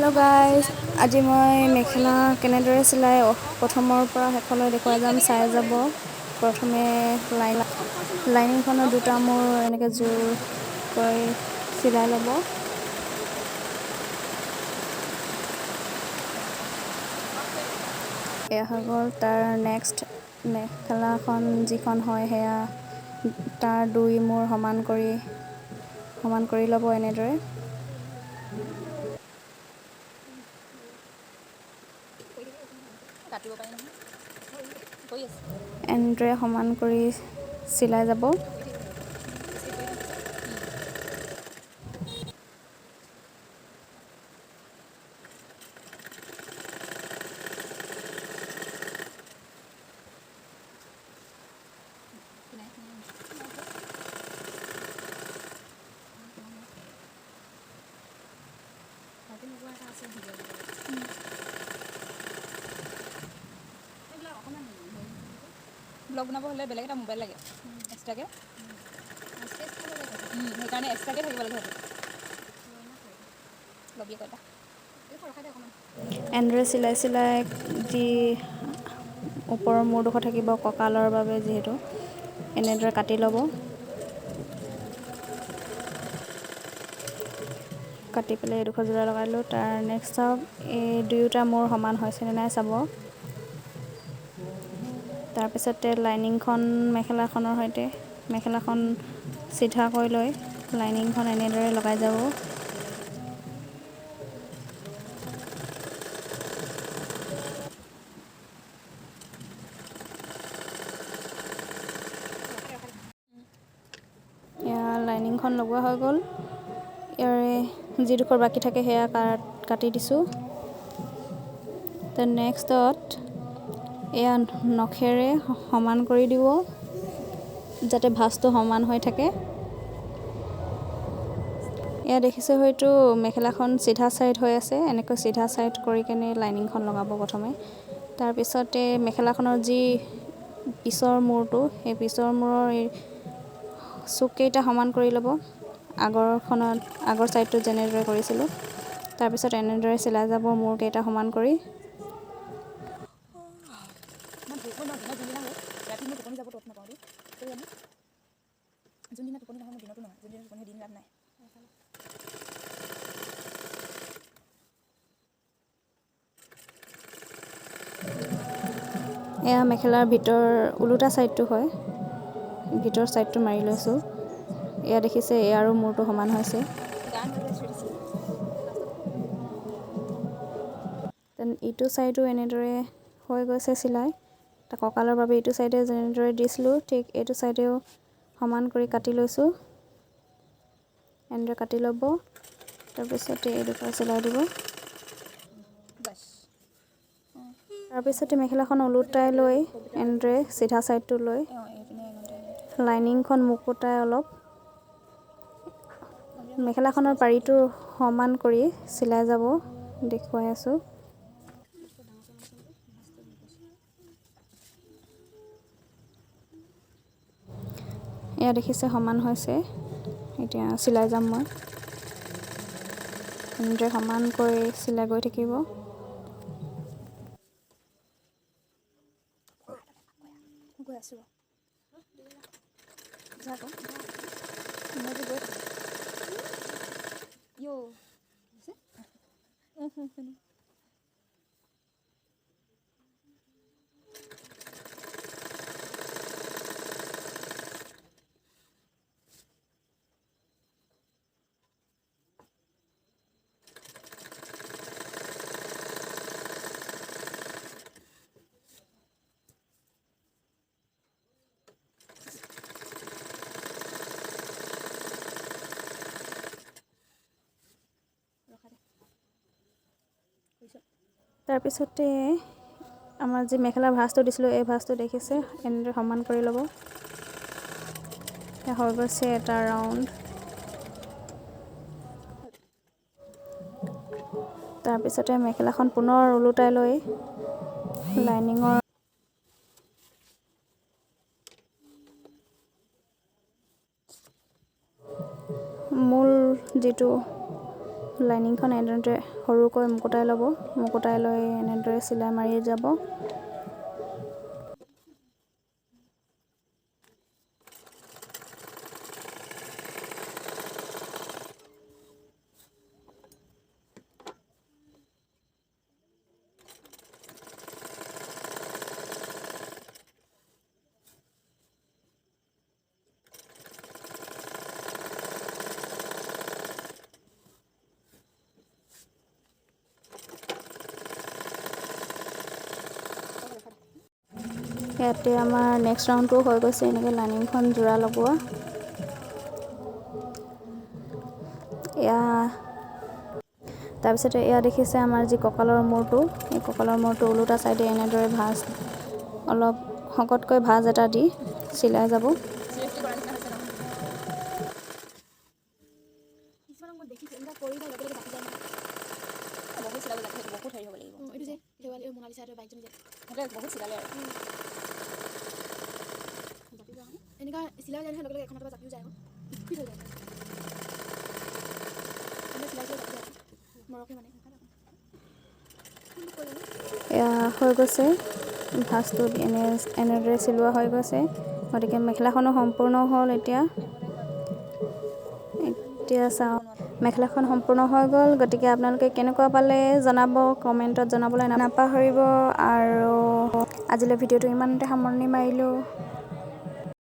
Hello' guys, আজি মই মেখেলা কেনেদৰে চিলাই প্ৰথমৰ পৰা শেষলৈ দেখুৱাই যাম, চাই যাব। প্ৰথমে লাইনিংখনৰ দুটা মূৰ এনেকৈ জোৰকৈ চিলাই ল'ব। এয়া হৈ গ'ল। তাৰ নেক্সট মেখেলাখন যিখন হয় সেয়া তাৰ দুই মূৰ সমান কৰি ল'ব এনেদৰে। এনেদৰে সমান কৰি চিলাই যাব। ব্লগ বনাব হ'লে বেলেগ এটা মোবাইল লাগে এক্সট্ৰাকৈ, সেইকাৰণে এক্সট্ৰাকৈ থাকিব লাগে। সেইটো লবি আকৌ এটা এনেদৰে চিলাই যি ওপৰৰ মূৰডোখৰ থাকিব কঁকালৰ বাবে, যিহেতু এনেদৰে কাটি ল'ব। কাটি পেলাই এডোখৰ যোৰা লগাই ল'লোঁ। তাৰ নেক্সট চাওক, এই দুয়োটা মূৰ সমান হৈছেনে নাই চাব। তাৰপিছতে লাইনিংখন মেখেলাখনৰ সৈতে মেখেলাখন চিধা কৰি লৈ লাইনিংখন এনেদৰে লগাই যাব। এয়া লাইনিংখন লগোৱা হৈ গ'ল। ইয়াৰে যিডোখৰ বাকী থাকে সেয়া কাটি দিছোঁ। তাৰ নেক্সটত এয়া নখেৰে সমান কৰি দিব, যাতে ভাঁজটো সমান হৈ থাকে। এয়া দেখিছে হয়তো মেখেলাখন চিধা চাইড হৈ আছে। এনেকৈ চিধা চাইড কৰি কেনে লাইনিংখন লগাব প্ৰথমে। তাৰপিছতে মেখেলাখনৰ যি পিছৰ মূৰটো, সেই পিছৰ মূৰৰ এই চুককেইটা সমান কৰি ল'ব, আগৰ ছাইডটো যেনেদৰে কৰিছিলোঁ। তাৰপিছত এনেদৰে চিলাই যাব মূৰকেইটা সমান কৰি। ৰাতি টোপনি যাব তত নাপাওঁ যোনদিনা টোপনি নহয়, মোৰ দিনতো নহয়। যোনদিনা টোপনি দিন ৰাত নাই। এয়া মেখেলাৰ ওলোটা ছাইডটো হয়, ভিতৰ ছাইডটো মাৰি লৈছোঁ। এয়া দেখিছে, এয়াৰো মূৰটো সমান হৈছে। ইটো ছাইডো এনেদৰে হৈ গৈছে চিলাই। কঁকালৰ বাবে ইটো ছাইডে যেনেদৰে দিছিলোঁ, ঠিক এইটো ছাইডেও সমান কৰি কাটি লৈছোঁ। এনেদৰে কাটি ল'ব। তাৰপিছতে এইডোখৰ চিলাই দিব। তাৰপিছতে মেখেলাখন ওলোটাই লৈ এনেদৰে চিধা ছাইডটো লৈ লাইনিংখন মুকুতাই অলপ মেখেলাখনৰ পাৰিটো সমান কৰি চিলাই যাব, দেখুৱাই আছোঁ। এয়া দেখিছে সমান হৈছে। এতিয়া চিলাই যাম মই। এনেদৰে সমান কৰি চিলাই গৈ থাকিব। গৈ আছোঁ তাৰপিছতে আমাৰ যি মেখেলাৰ ভাঁজটো দিছিলোঁ, এই ভাঁজটো দেখিছে, এনেদৰে সমান কৰি ল'ব। হৈ গৈছে এটা ৰাউণ্ড। তাৰপিছতে মেখেলাখন পুনৰ ওলোটাই লৈ লাইনিঙৰ মূল যিটো লাইনিংখন এনেদৰে সৰুকৈ মুকুতাই ল'ব। মুকুতাই লৈ এনেদৰে চিলাই মাৰি যাব। ইয়াতে আমাৰ নেক্সট ৰাউণ্ডটো হৈ গৈছে এনেকৈ লাইনিংখন যোৰা লগোৱা। এয়া তাৰপিছতে এয়া দেখিছে আমাৰ যি কঁকালৰ মূৰটো, এই কঁকালৰ মূৰটো ওলোটা ছাইডে এনেদৰে ভাঁজ অলপ শকতকৈ ভাঁজ এটা দি চিলাই যাব। চিলেক্ট কৰাৰ নিচিনা হৈছে নহয়। কিছুমানক মই দেখিছোঁ এনেকুৱা কৰি লগে লগে বাকি যায় নহয়। বহুত চিলাব লাগে, সেইটো বহুত হেৰি হ'ব লাগিব। এইটো যে দেৱালী মনালিছাহঁতৰ বাইকজনী যে সিহঁতে বহুত চিলালে আৰু এনেকুৱা চিলাই যায় নহয়, লগে লগে এখনৰ পৰা জাপিও যায় আকৌ স্পীড হৈ যায়। চিলাই যায় মৰকে মানে এয়া হৈ গৈছে, ভাঁজটো এনেদৰে চিলোৱা হৈ গৈছে। গতিকে মেখেলাখনো সম্পূৰ্ণ হ'ল। এতিয়া চাওঁ, মেখেলাখন সম্পূৰ্ণ হৈ গ'ল। গতিকে আপোনালোকে কেনেকুৱা পালে জনাব, কমেণ্টত জনাবলৈ নাপাহৰিব। আৰু আজিলৈ ভিডিঅ'টো ইমানতে সামৰণি মাৰিলোঁ।